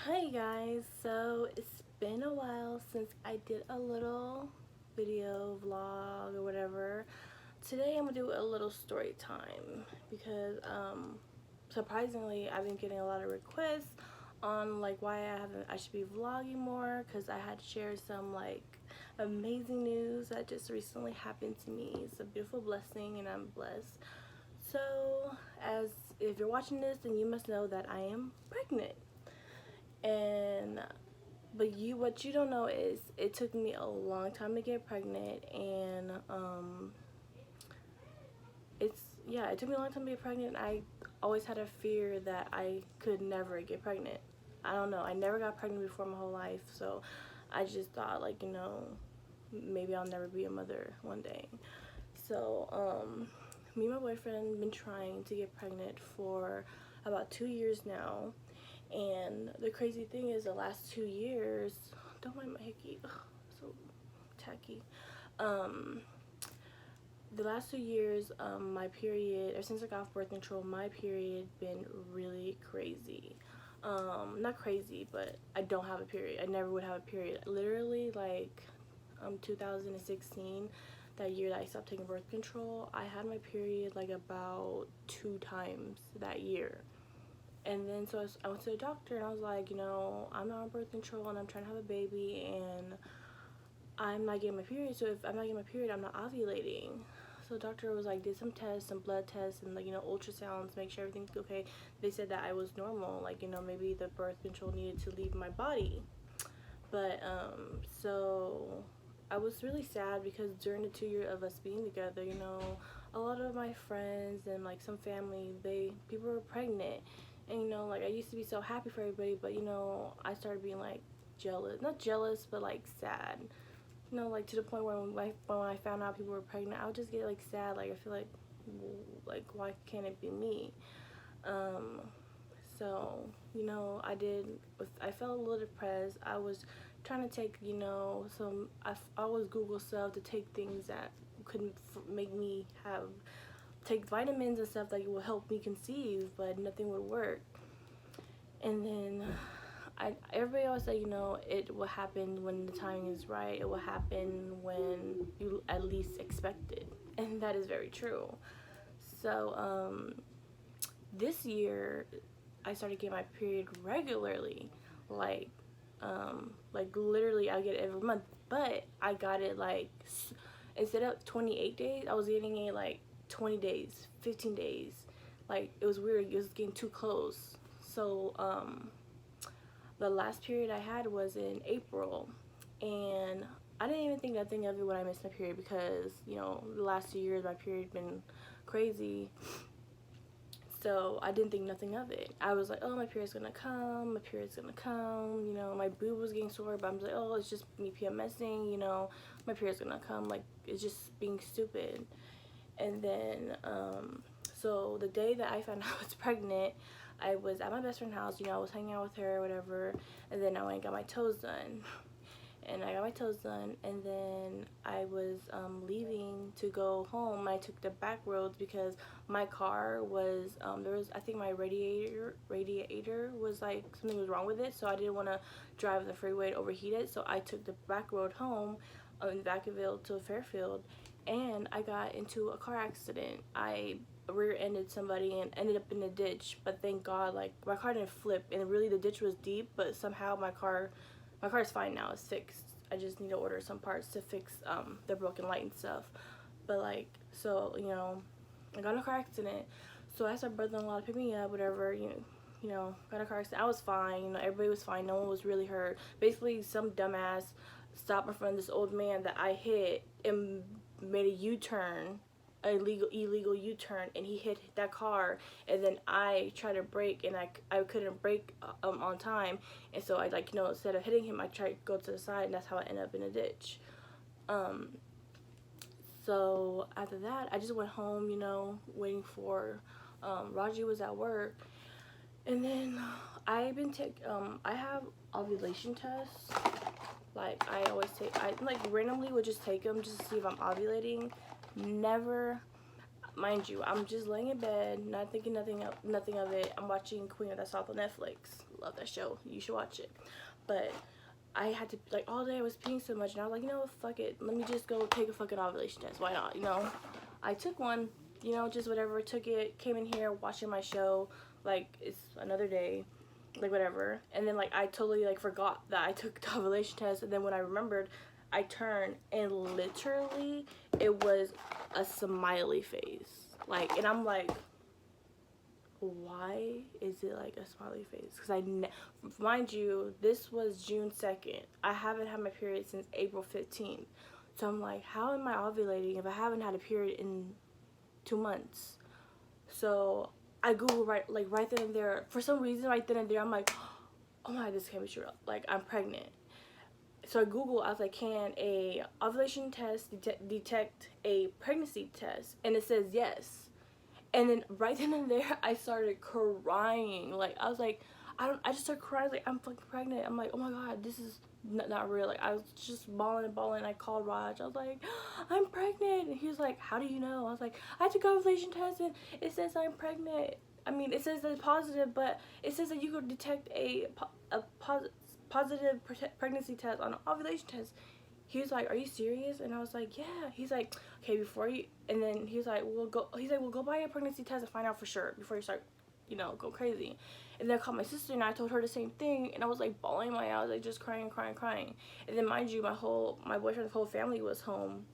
Hi guys, so it's been a while since I did a little video vlog or whatever. Today I'm gonna do a little story time because surprisingly I've been getting a lot of requests on like why I should be vlogging more, because I had shared some like amazing news that just recently happened to me. It's a beautiful blessing and I'm blessed. So as if you're watching this, then you must know that I am pregnant. And what you don't know is it took me a long time to get pregnant, and it took me a long time to get pregnant. I always had a fear that I could never get pregnant. I don't know, I never got pregnant before my whole life, so I just thought, like, maybe I'll never be a mother one day. So me and my boyfriend been trying to get pregnant for about 2 years now. And the crazy thing is, the last 2 years, don't mind my hickey, ugh, so tacky. The last 2 years, my period, ever since I got off birth control, my period been really crazy. Not crazy, but I don't have a period. I never would have a period. Literally, like, 2016, that year that I stopped taking birth control, I had my period like about 2 times that year. And then so I went to the doctor and I was like, I'm not on birth control and I'm trying to have a baby and I'm not getting my period. So if I'm not getting my period, I'm not ovulating. So the doctor was like, did some tests, some blood tests, and like, ultrasounds, make sure everything's okay. They said that I was normal, like, maybe the birth control needed to leave my body. But so I was really sad because during the 2 years of us being together, a lot of my friends and like some family, people were pregnant. And like, I used to be so happy for everybody, but I started being like jealous, not jealous, but like sad. Like, to the point where when I found out people were pregnant, I would just get like sad. Like, I feel like why can't it be me? Um, so I felt a little depressed. I was trying to take I always Google stuff to take things that couldn't make me take vitamins and stuff that will help me conceive, but nothing would work. And then everybody always say, it will happen when the timing is right. It will happen when you at least expect it, and that is very true. So this year I started getting my period regularly, like literally I get it every month. But I got it like, instead of 28 days, I was getting it like 20 days, 15 days. Like, it was weird. It was getting too close. So the last period I had was in April, and I didn't even think nothing of it when I missed my period, because the last 2 years my period been crazy. So I didn't think nothing of it. I was like, oh, my period's gonna come, my period's gonna come. My boob was getting sore, but I'm like, oh, it's just me PMSing, my period's gonna come. Like, it's just being stupid. And then so the day that I found out I was pregnant, I was at my best friend's house. I was hanging out with her or whatever, and then I went and got my toes done. And I got my toes done, and then I was leaving to go home. I took the back roads because my car was I think my radiator was like, something was wrong with it, so I didn't want to drive the freeway and overheat it. So I took the back road home in Vacaville to Fairfield, and I got into a car accident. I rear-ended somebody and ended up in a ditch, but thank God, like, my car didn't flip, and really the ditch was deep, but somehow my car is fine now. It's fixed. I just need to order some parts to fix the broken light and stuff. But like, so I got in a car accident. So I asked my brother-in-law to pick me up, whatever. Got in a car accident. I was fine. Everybody was fine. No one was really hurt. Basically, some dumbass stopped in front of this old man that I hit and made a U-turn, illegal U-turn, and he hit that car, and then I tried to brake, and I couldn't brake on time, and so I, like, instead of hitting him, I tried to go to the side, and that's how I ended up in a ditch. So after that, I just went home, waiting for Raji was at work. And then I have ovulation tests. Like, I always take, I like randomly would just take them just to see if I'm ovulating. Never, mind you, I'm just laying in bed, not thinking nothing of it. I'm watching Queen of the South on Netflix. Love that show. You should watch it. But I had to, like, all day I was peeing so much, and I was like, you know what, fuck it. Let me just go take a fucking ovulation test. Why not, you know? I took one, you know, just whatever. Took it, came in here, watching my show. Like, it's another day. Like, whatever. And then, like, I totally, like, forgot that I took the ovulation test. And then when I remembered, I turned, and literally, it was a smiley face. Like, and I'm like, why is it like a smiley face? Because mind you, this was June 2nd. I haven't had my period since April 15th. So I'm like, how am I ovulating if I haven't had a period in 2 months? So I Googled right then and there. For some reason, right then and there, I'm like, oh my God, this can't be true. Like, I'm pregnant. So I Googled, I was like, can a ovulation test detect a pregnancy test? And it says yes. And then right then and there, I started crying. Like, I was like, I just started crying. Like, I'm fucking pregnant. I'm like, oh my God, this is not real. Like, I was just bawling and bawling. I called Raj. I was like, I'm pregnant. And he was like, how do you know? I was like, I took an ovulation test and it says I'm pregnant. I mean, it says that it's positive, but it says that you could detect a positive pregnancy test on an ovulation test. He was like, are you serious? And I was like, yeah. He's like, okay, before you, and then he was like, we'll go buy a pregnancy test and find out for sure before you start, you know, go crazy. And then I called my sister and I told her the same thing, and I was like bawling my eyes, like just crying. And then mind you, my boyfriend's whole family was home.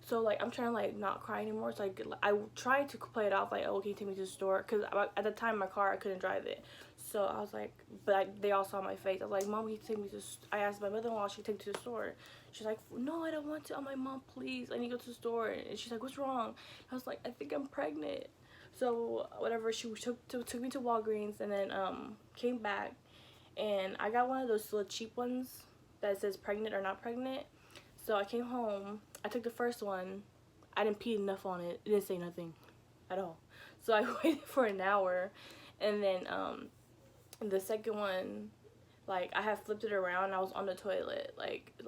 So, like, I'm trying to, like, not cry anymore. So, I tried to play it off, like, oh, can you take me to the store? Because at the time, my car, I couldn't drive it. So, I was like, but they all saw my face. I was like, Mom, can you take me to the store? I asked my mother-in-law if she could take me to the store. She's like, no, I don't want to. I'm like, Mom, please. I need to go to the store. And she's like, what's wrong? I was like, I think I'm pregnant. So, whatever, she took me to Walgreens and then came back. And I got one of those little cheap ones that says pregnant or not pregnant. So I came home, I took the first one, I didn't pee enough on it, it didn't say nothing at all. So I waited for an hour, and then the second one, like, I had flipped it around, and I was on the toilet, like, oh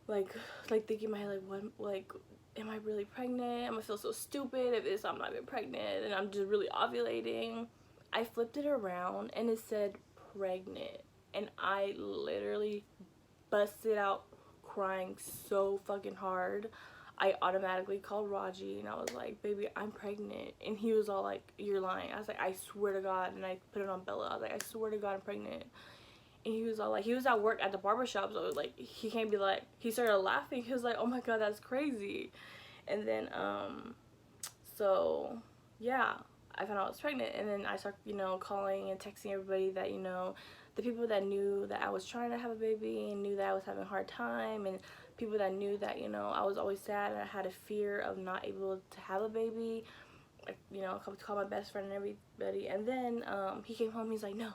my God, like thinking in my head, like, what, like, am I really pregnant? I'm gonna feel so stupid if I'm not even pregnant, and I'm just really ovulating. I flipped it around, and it said pregnant, and I literally busted out crying so fucking hard. I automatically called Raji and I was like, baby, I'm pregnant. And he was all like, you're lying. I was like, I swear to God. And I put it on Bella. I was like, I swear to God, I'm pregnant. And he was all like, he was at work at the barbershop, so like, he can't be like, he started laughing. He was like, oh my God, that's crazy. And then so yeah, I found out I was pregnant. And then I started, you know, calling and texting everybody that, you know, the people that knew that I was trying to have a baby and knew that I was having a hard time, and people that knew that, you know, I was always sad and I had a fear of not able to have a baby. Like, you know, I called my best friend and everybody. And then he came home. He's like, no.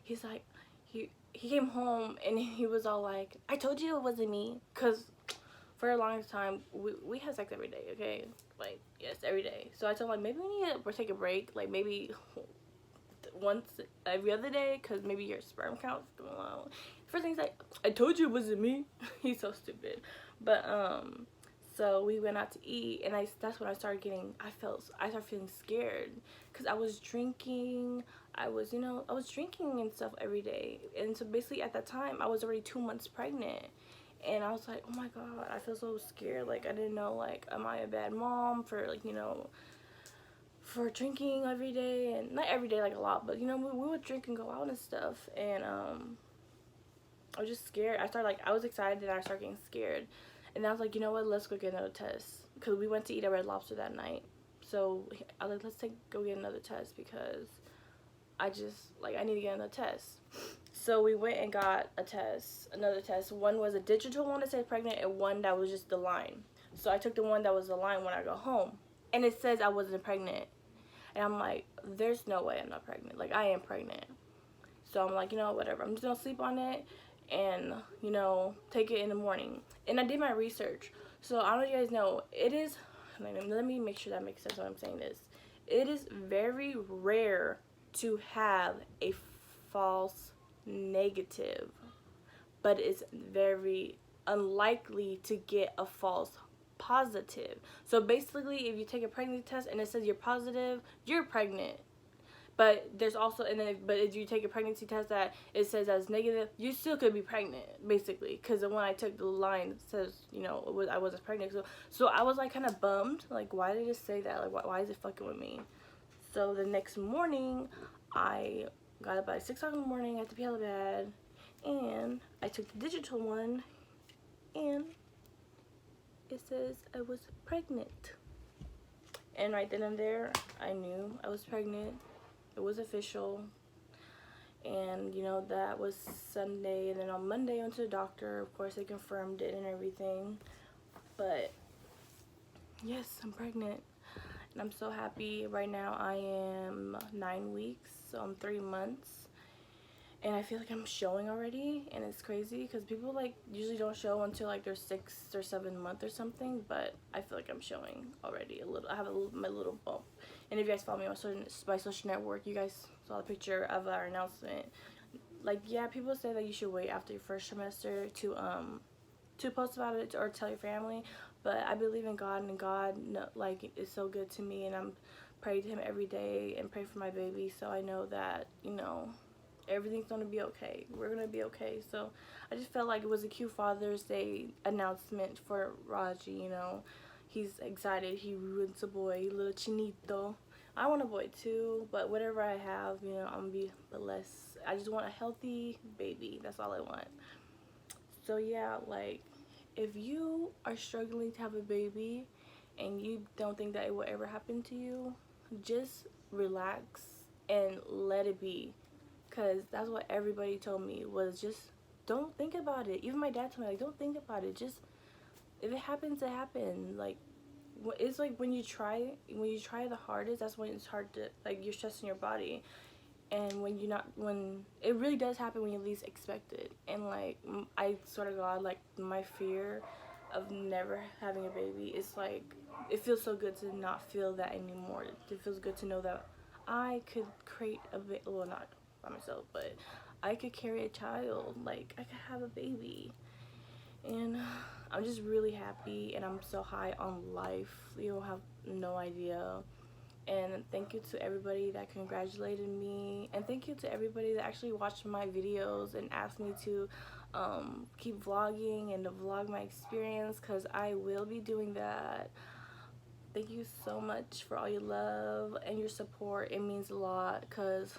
He's like, he came home and he was all like, I told you it wasn't me. Because for a long time, we have sex every day, okay? Like, yes, every day. So I told him, like, maybe we need to take a break. Like, maybe once every other day, because maybe your sperm count's going low. First thing he's like, I told you it wasn't me. He's so stupid. But so we went out to eat, and that's when I started started feeling scared, because I was drinking. I was drinking and stuff every day. And so basically at that time I was already 2 months pregnant, and I was like, oh my God, I feel so scared. Like, I didn't know, like, am I a bad mom for, like, you know, for drinking every day? And not every day, like, a lot, but, you know, we would drink and go out and stuff. And I was just scared. I was excited, and I started getting scared. And I was like, you know what, let's go get another test, because we went to eat at Red Lobster that night. So I was like, let's go get another test, because I need to get another test. So we went and got another test. One was a digital one that said pregnant, and one that was just the line. So I took the one that was the line when I got home, and it says I wasn't pregnant. And I'm like, there's no way I'm not pregnant. Like, I am pregnant. So I'm like, you know, whatever. I'm just gonna sleep on it and, you know, take it in the morning. And I did my research. So I don't know if you guys know, it is, let me make sure that makes sense when I'm saying this. It is very rare to have a false negative, but it's very unlikely to get a false positive. So basically, if you take a pregnancy test and it says you're positive, you're pregnant. But there's also, and then, but if you take a pregnancy test that it says as negative, you still could be pregnant, basically. Because when I took the line, it says, you know, I wasn't pregnant. So I was like kind of bummed. Like, why did it say that? Like, why is it fucking with me? So the next morning, I got up at 6 o'clock in the morning at the piano bed, and I took the digital one, and it says I was pregnant. And right then and there, I knew I was pregnant. It was official. And, you know, that was Sunday. And then on Monday, I went to the doctor. Of course, they confirmed it and everything. But, yes, I'm pregnant. And I'm so happy. Right now, I am 9 weeks. So I'm 3 months. And I feel like I'm showing already. And it's crazy because people, like, usually don't show until, like, their 6th or 7th month or something. But I feel like I'm showing already a little. I have my little bump. And if you guys follow me on my social network, you guys saw the picture of our announcement. Like, yeah, people say that you should wait after your first trimester to post about it or tell your family. But I believe in God, and God, like, is so good to me. And I'm praying to Him every day and pray for my baby. So I know that, you know, everything's going to be okay. We're going to be okay. So I just felt like it was a cute Father's Day announcement for Raji, you know. He's excited. He wants a boy, little chinito. I want a boy too, but whatever I have, you know, I'm gonna be blessed. I just want a healthy baby. That's all I want. So yeah, like, if you are struggling to have a baby and you don't think that it will ever happen to you, just relax and let it be. Because that's what everybody told me, was just don't think about it. Even my dad told me, like, don't think about it. Just, if it happens, it happens. Like, it's like when you try the hardest, that's when it's hard to, like, you're stressing your body. And when it really does happen when you least expect it. And, like, I swear to God, like, my fear of never having a baby, it's like, it feels so good to not feel that anymore. It feels good to know that I could create a baby, well, not by myself, but I could carry a child. Like, I could have a baby. And I'm just really happy, and I'm so high on life. You don't have no idea. And thank you to everybody that congratulated me, and thank you to everybody that actually watched my videos and asked me to keep vlogging and to vlog my experience, because I will be doing that. Thank you so much for all your love and your support. It means a lot, because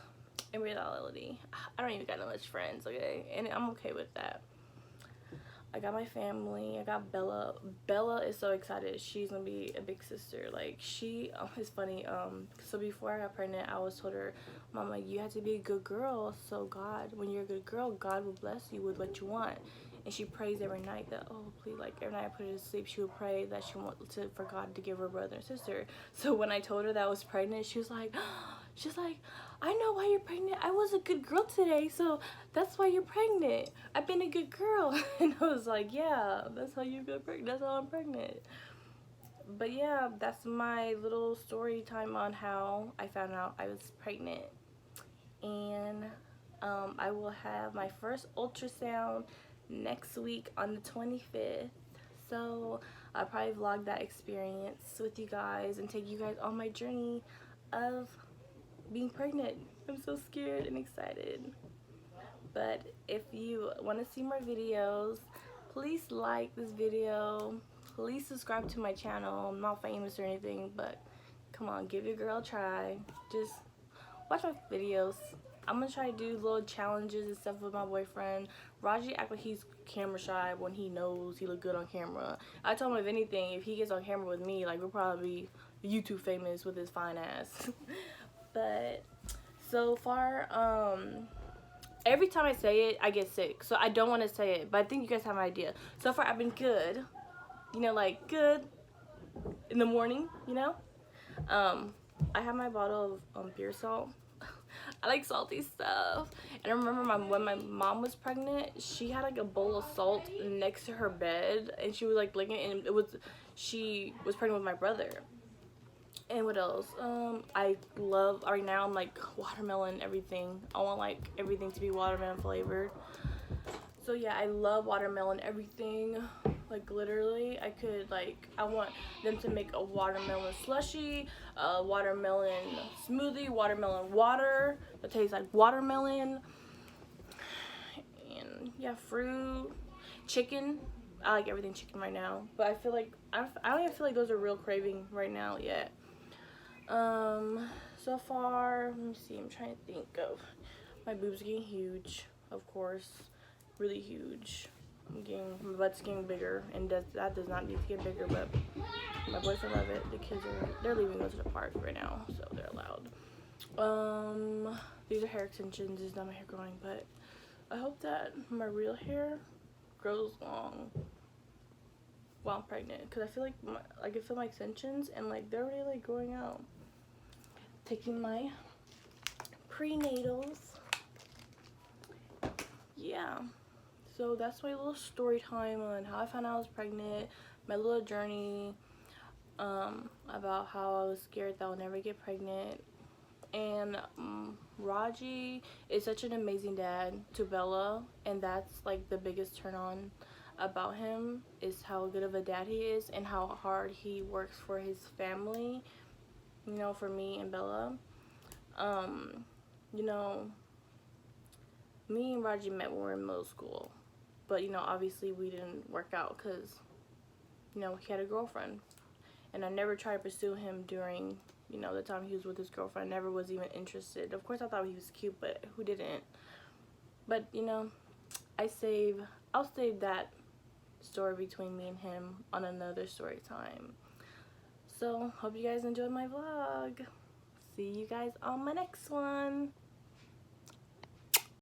in reality, I don't even got that much friends, okay? And I'm okay with that. I got my family. I got Bella. Bella is so excited. She's gonna be a big sister. Like, she it's funny, so before I got pregnant, I always told her, Mama, you have to be a good girl, so God, when you're a good girl, God will bless you with what you want. And she prays every night that, oh, please, like, every night I put her to sleep, she would pray that she wanted for God to give her brother and sister. So when I told her that I was pregnant, she was like, I know why you're pregnant. I was a good girl today, so that's why you're pregnant. I've been a good girl. And I was like, yeah, that's how you get pregnant. That's how I'm pregnant. But yeah, that's my little story time on how I found out I was pregnant. And I will have my first ultrasound next week on the 25th. So I'll probably vlog that experience with you guys and take you guys on my journey of being pregnant. I'm so scared and excited. But if you want to see more videos, please like this video. Please subscribe to my channel. I'm not famous or anything, but come on, give your girl a try. Just watch my videos. I'm gonna try to do little challenges and stuff with my boyfriend. Raji act like he's camera shy when he knows he look good on camera. I told him, if anything, if he gets on camera with me, like, we'll probably be YouTube famous with his fine ass. But so far, every time I say it, I get sick. So I don't want to say it, but I think you guys have an idea. So far, I've been good. You know, like, good in the morning, you know? I have my bottle of beer salt. I like salty stuff. And I remember when my mom was pregnant, she had like a bowl of salt next to her bed, and she was like licking it, and she was pregnant with my brother. And what else? I love, right now I'm like watermelon everything. I want like everything to be watermelon flavored. So yeah, I love watermelon everything. Like literally, I want them to make a watermelon slushy, a watermelon smoothie, watermelon water that tastes like watermelon, and yeah, fruit, chicken. I like everything chicken right now, but I feel like I don't even feel like those are real craving right now yet. So far, let me see. I'm trying to think of my boobs getting huge, of course, really huge. My butt's getting bigger, and that does not need to get bigger, but my boyfriend love it. The kids they're leaving to go to the park right now, so they're allowed. These are hair extensions. This is not my hair growing, but I hope that my real hair grows long while I'm pregnant, because I feel like I feel my extensions, and like they're already like growing out. Taking my prenatals. Yeah. So that's my little story time on how I found out I was pregnant, my little journey, about how I was scared that I would never get pregnant. And Raji is such an amazing dad to Bella, and that's like the biggest turn on about him, is how good of a dad he is and how hard he works for his family, you know, for me and Bella. You know, me and Raji met when we were in middle school, but you know, obviously we didn't work out because, you know, he had a girlfriend, and I never tried to pursue him during, you know, the time he was with his girlfriend. I never was even interested. Of course I thought he was cute, but who didn't? But you know, I'll save that story between me and him on another story time. So hope you guys enjoyed my vlog. See you guys on my next one.